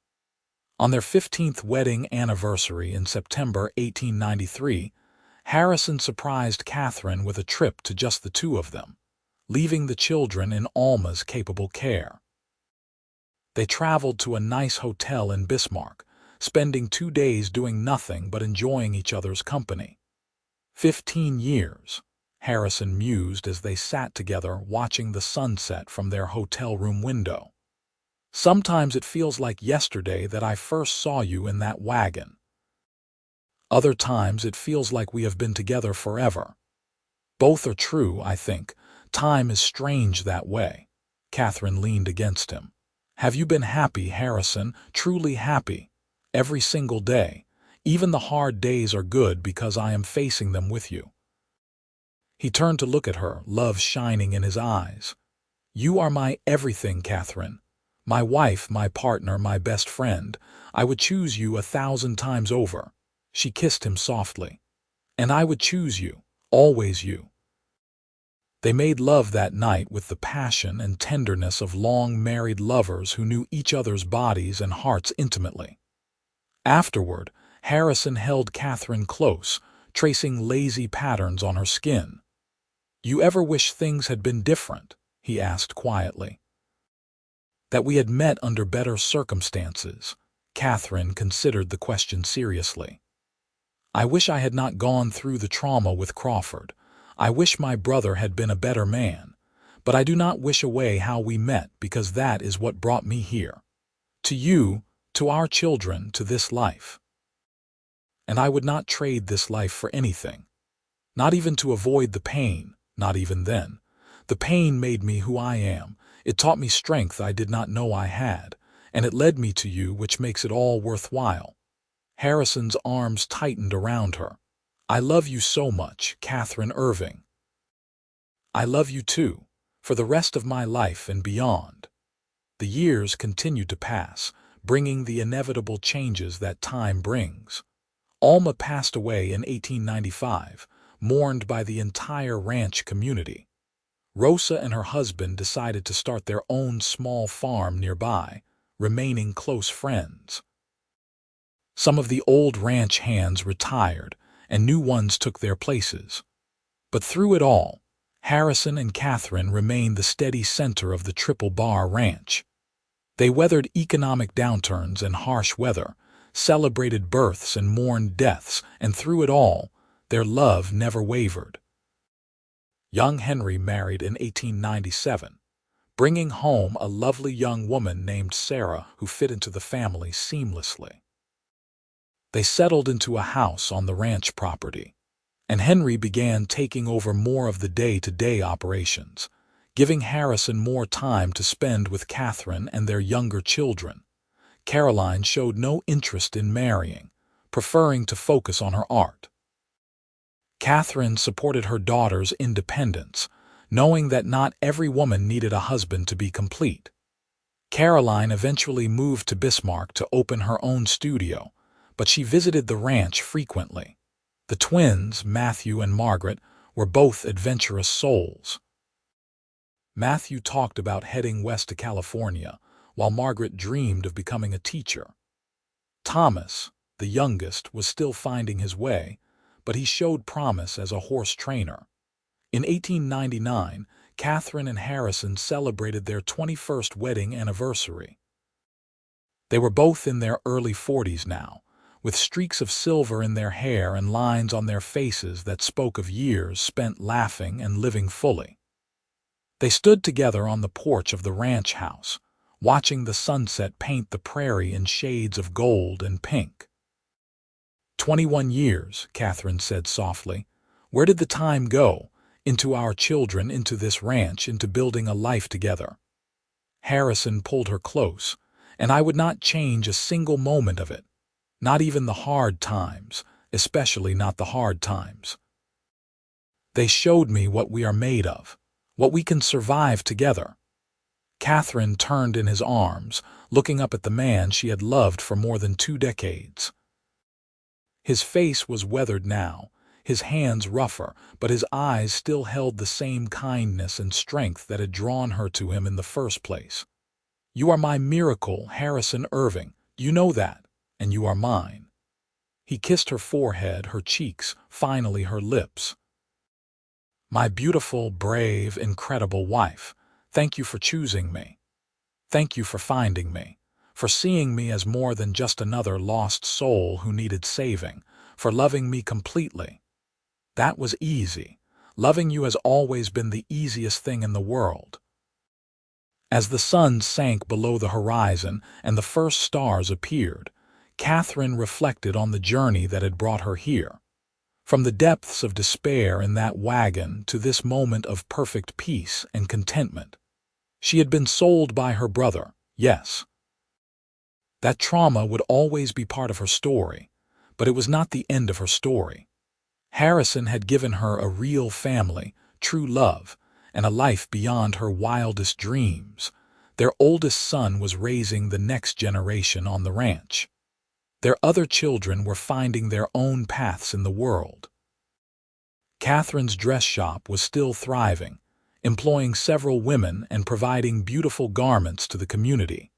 On their 15th wedding anniversary in September 1893, Harrison surprised Katherine with a trip to just the 2 of them, leaving the children in Alma's capable care. They traveled to a nice hotel in Bismarck, spending 2 days doing nothing but enjoying each other's company. 15 years. Harrison mused as they sat together watching the sunset from their hotel room window. Sometimes it feels like yesterday that I first saw you in that wagon. Other times it feels like we have been together forever. Both are true, I think. Time is strange that way. Katherine leaned against him. Have you been happy, Harrison, truly happy? Every single day. Even the hard days are good because I am facing them with you. He turned to look at her, love shining in his eyes. You are my everything, Katherine. My wife, my partner, my best friend. I would choose you 1,000 times over. She kissed him softly. And I would choose you, always you. They made love that night with the passion and tenderness of long married lovers who knew each other's bodies and hearts intimately. Afterward, Harrison held Katherine close, tracing lazy patterns on her skin. You ever wish things had been different? He asked quietly. That we had met under better circumstances. Katherine considered the question seriously. I wish I had not gone through the trauma with Crawford. I wish my brother had been a better man. But I do not wish away how we met because that is what brought me here. To you, to our children, to this life. And I would not trade this life for anything. Not even to avoid the pain, not even then. The pain made me who I am. It taught me strength I did not know I had, and it led me to you, which makes it all worthwhile. Harrison's arms tightened around her. I love you so much, Katherine Irving. I love you too, for the rest of my life and beyond. The years continued to pass, bringing the inevitable changes that time brings. Alma passed away in 1895, mourned by the entire ranch community. Rosa and her husband decided to start their own small farm nearby, remaining close friends. Some of the old ranch hands retired, and new ones took their places. But through it all, Harrison and Katherine remained the steady center of the Triple Bar Ranch. They weathered economic downturns and harsh weather, celebrated births and mourned deaths, and through it all, their love never wavered. Young Henry married in 1897, bringing home a lovely young woman named Sarah who fit into the family seamlessly. They settled into a house on the ranch property, and Henry began taking over more of the day-to-day operations, giving Harrison more time to spend with Katherine and their younger children. Caroline showed no interest in marrying, preferring to focus on her art. Katherine supported her daughter's independence, knowing that not every woman needed a husband to be complete. Caroline eventually moved to Bismarck to open her own studio, but she visited the ranch frequently. The twins, Matthew and Margaret, were both adventurous souls. Matthew talked about heading west to California, while Margaret dreamed of becoming a teacher. Thomas, the youngest, was still finding his way, but he showed promise as a horse trainer. In 1899, Katherine and Harrison celebrated their 21st wedding anniversary. They were both in their early 40s now, with streaks of silver in their hair and lines on their faces that spoke of years spent laughing and living fully. They stood together on the porch of the ranch house, watching the sunset paint the prairie in shades of gold and pink. 21 years, Katherine said softly. Where did the time go? Into our children, into this ranch, into building a life together. Harrison pulled her close, and I would not change a single moment of it. Not even the hard times, especially not the hard times. They showed me what we are made of, what we can survive together. Katherine turned in his arms, looking up at the man she had loved for more than 2 decades. His face was weathered now, his hands rougher, but his eyes still held the same kindness and strength that had drawn her to him in the first place. You are my miracle, Harrison Irving. You know that, and you are mine. He kissed her forehead, her cheeks, finally her lips. My beautiful, brave, incredible wife, thank you for choosing me. Thank you for finding me, for seeing me as more than just another lost soul who needed saving, for loving me completely. That was easy. Loving you has always been the easiest thing in the world." As the sun sank below the horizon and the first stars appeared, Katherine reflected on the journey that had brought her here. From the depths of despair in that wagon to this moment of perfect peace and contentment. She had been sold by her brother, yes. That trauma would always be part of her story, but it was not the end of her story. Harrison had given her a real family, true love, and a life beyond her wildest dreams. Their oldest son was raising the next generation on the ranch. Their other children were finding their own paths in the world. Katherine's dress shop was still thriving, employing several women and providing beautiful garments to the community.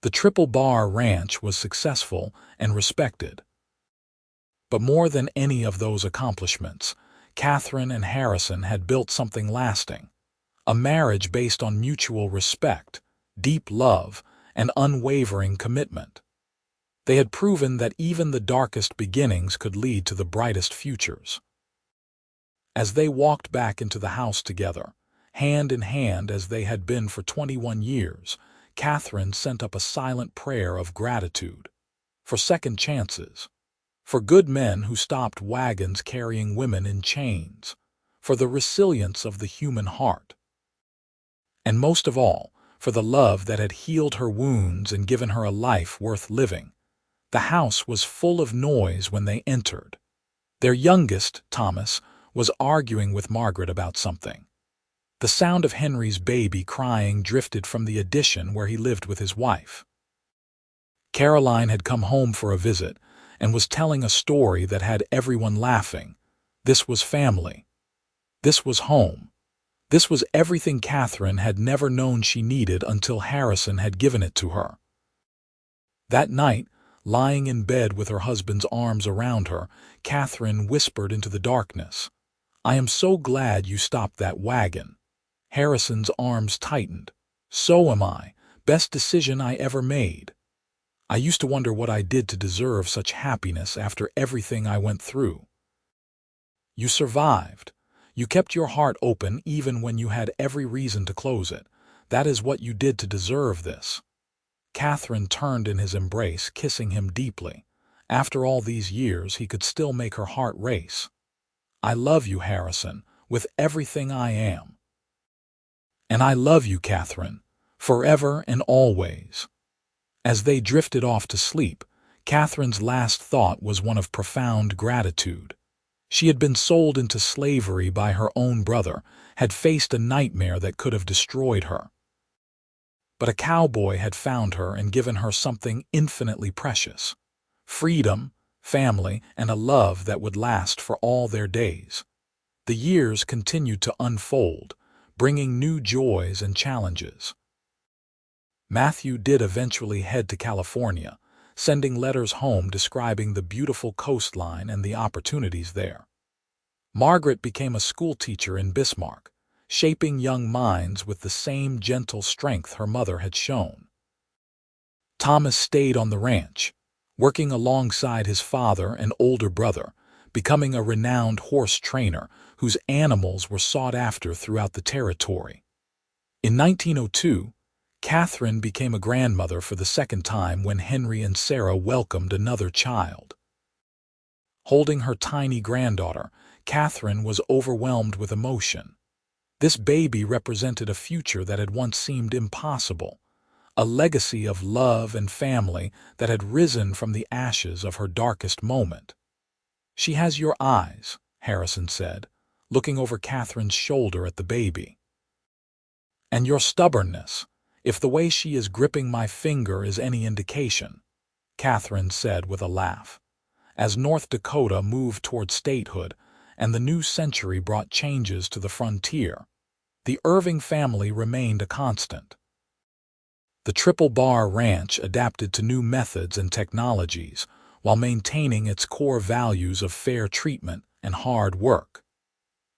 The Triple Bar Ranch was successful and respected. But more than any of those accomplishments, Katherine and Harrison had built something lasting, a marriage based on mutual respect, deep love, and unwavering commitment. They had proven that even the darkest beginnings could lead to the brightest futures. As they walked back into the house together, hand in hand as they had been for 21 years, Katherine sent up a silent prayer of gratitude. For second chances. For good men who stopped wagons carrying women in chains. For the resilience of the human heart. And most of all, for the love that had healed her wounds and given her a life worth living. The house was full of noise when they entered. Their youngest, Thomas, was arguing with Margaret about something. The sound of Henry's baby crying drifted from the addition where he lived with his wife. Caroline had come home for a visit and was telling a story that had everyone laughing. This was family. This was home. This was everything Katherine had never known she needed until Harrison had given it to her. That night, lying in bed with her husband's arms around her, Katherine whispered into the darkness, "I am so glad you stopped that wagon." Harrison's arms tightened. "So am I. Best decision I ever made. I used to wonder what I did to deserve such happiness after everything I went through." "You survived. You kept your heart open even when you had every reason to close it. That is what you did to deserve this." Katherine turned in his embrace, kissing him deeply. After all these years, he could still make her heart race. "I love you, Harrison, with everything I am." "And I love you, Katherine, forever and always." As they drifted off to sleep, Katherine's last thought was one of profound gratitude. She had been sold into slavery by her own brother, had faced a nightmare that could have destroyed her. But a cowboy had found her and given her something infinitely precious. Freedom, family, and a love that would last for all their days. The years continued to unfold, bringing new joys and challenges. Matthew did eventually head to California, sending letters home describing the beautiful coastline and the opportunities there. Margaret became a schoolteacher in Bismarck, shaping young minds with the same gentle strength her mother had shown. Thomas stayed on the ranch, working alongside his father and older brother, becoming a renowned horse trainer whose animals were sought after throughout the territory. In 1902, Katherine became a grandmother for the second time when Henry and Sarah welcomed another child. Holding her tiny granddaughter, Katherine was overwhelmed with emotion. This baby represented a future that had once seemed impossible, a legacy of love and family that had risen from the ashes of her darkest moment. "She has your eyes," Harrison said, looking over Katherine's shoulder at the baby. "And your stubbornness, if the way she is gripping my finger is any indication," Katherine said with a laugh. As North Dakota moved toward statehood and the new century brought changes to the frontier, the Irving family remained a constant. The Triple Bar Ranch adapted to new methods and technologies while maintaining its core values of fair treatment and hard work.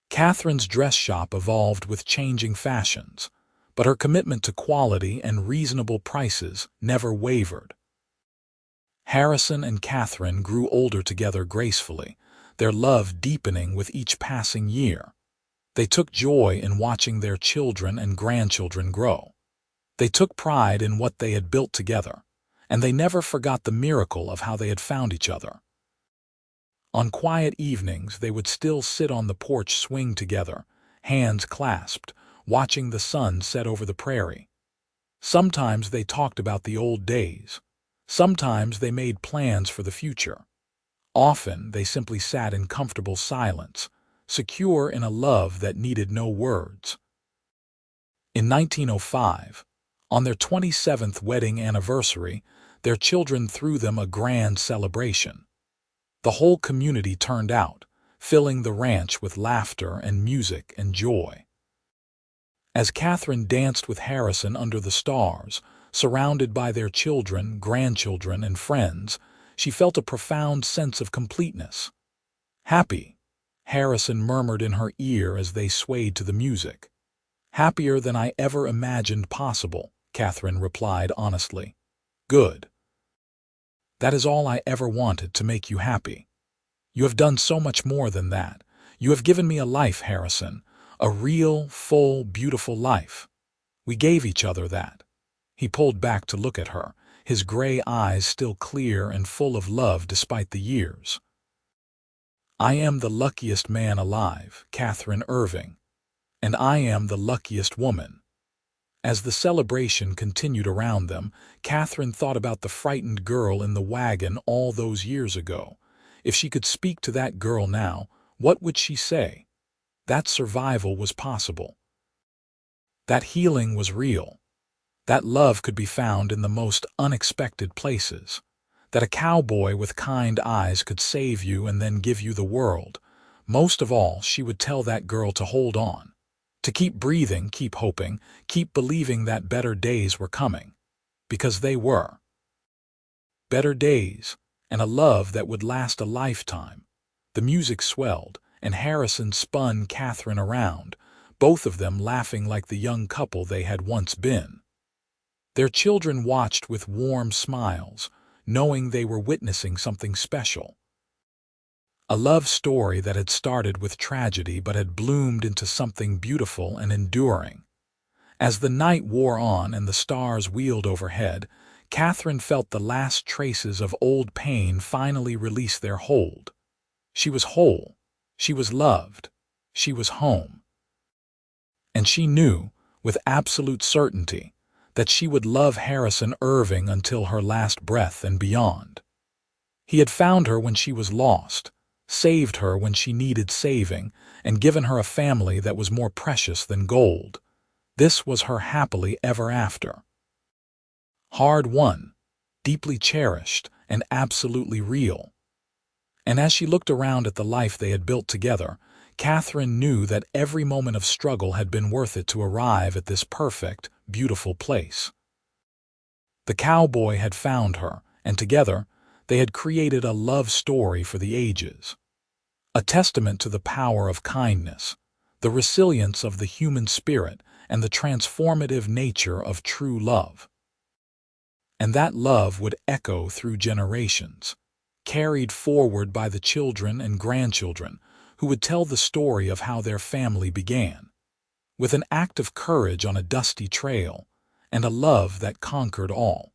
Katherine's dress shop evolved with changing fashions, but her commitment to quality and reasonable prices never wavered. Harrison and Katherine grew older together gracefully, their love deepening with each passing year. They took joy in watching their children and grandchildren grow. They took pride in what they had built together, and they never forgot the miracle of how they had found each other. On quiet evenings, they would still sit on the porch swing together, hands clasped, watching the sun set over the prairie. Sometimes they talked about the old days. Sometimes they made plans for the future. Often they simply sat in comfortable silence, secure in a love that needed no words. In 1905, on their 27th wedding anniversary, their children threw them a grand celebration. The whole community turned out, filling the ranch with laughter and music and joy. As Katherine danced with Harrison under the stars, surrounded by their children, grandchildren, and friends, she felt a profound sense of completeness. "Happy," Harrison murmured in her ear as they swayed to the music. "Happier than I ever imagined possible," Katherine replied honestly. "Good. That is all I ever wanted, to make you happy. You have done so much more than that. You have given me a life, Harrison, a real, full, beautiful life. We gave each other that." He pulled back to look at her, his gray eyes still clear and full of love despite the years. "I am the luckiest man alive, Katherine Irving, and I am the luckiest woman." As the celebration continued around them, Katherine thought about the frightened girl in the wagon all those years ago. If she could speak to that girl now, what would she say? That survival was possible. That healing was real. That love could be found in the most unexpected places. That a cowboy with kind eyes could save you and then give you the world. Most of all, she would tell that girl to hold on. To keep breathing, keep hoping, keep believing that better days were coming. Because they were. Better days, and a love that would last a lifetime. The music swelled, and Harrison spun Katherine around, both of them laughing like the young couple they had once been. Their children watched with warm smiles, knowing they were witnessing something special. A love story that had started with tragedy but had bloomed into something beautiful and enduring. As the night wore on and the stars wheeled overhead, Katherine felt the last traces of old pain finally release their hold. She was whole. She was loved. She was home. And she knew, with absolute certainty, that she would love Harrison Irving until her last breath and beyond. He had found her when she was lost, saved her when she needed saving, and given her a family that was more precious than gold. This was her happily ever after. Hard-won, deeply cherished, and absolutely real. And as she looked around at the life they had built together, Katherine knew that every moment of struggle had been worth it to arrive at this perfect, beautiful place. The cowboy had found her, and together, they had created a love story for the ages. A testament to the power of kindness, the resilience of the human spirit, and the transformative nature of true love. And that love would echo through generations, carried forward by the children and grandchildren who would tell the story of how their family began, with an act of courage on a dusty trail and a love that conquered all.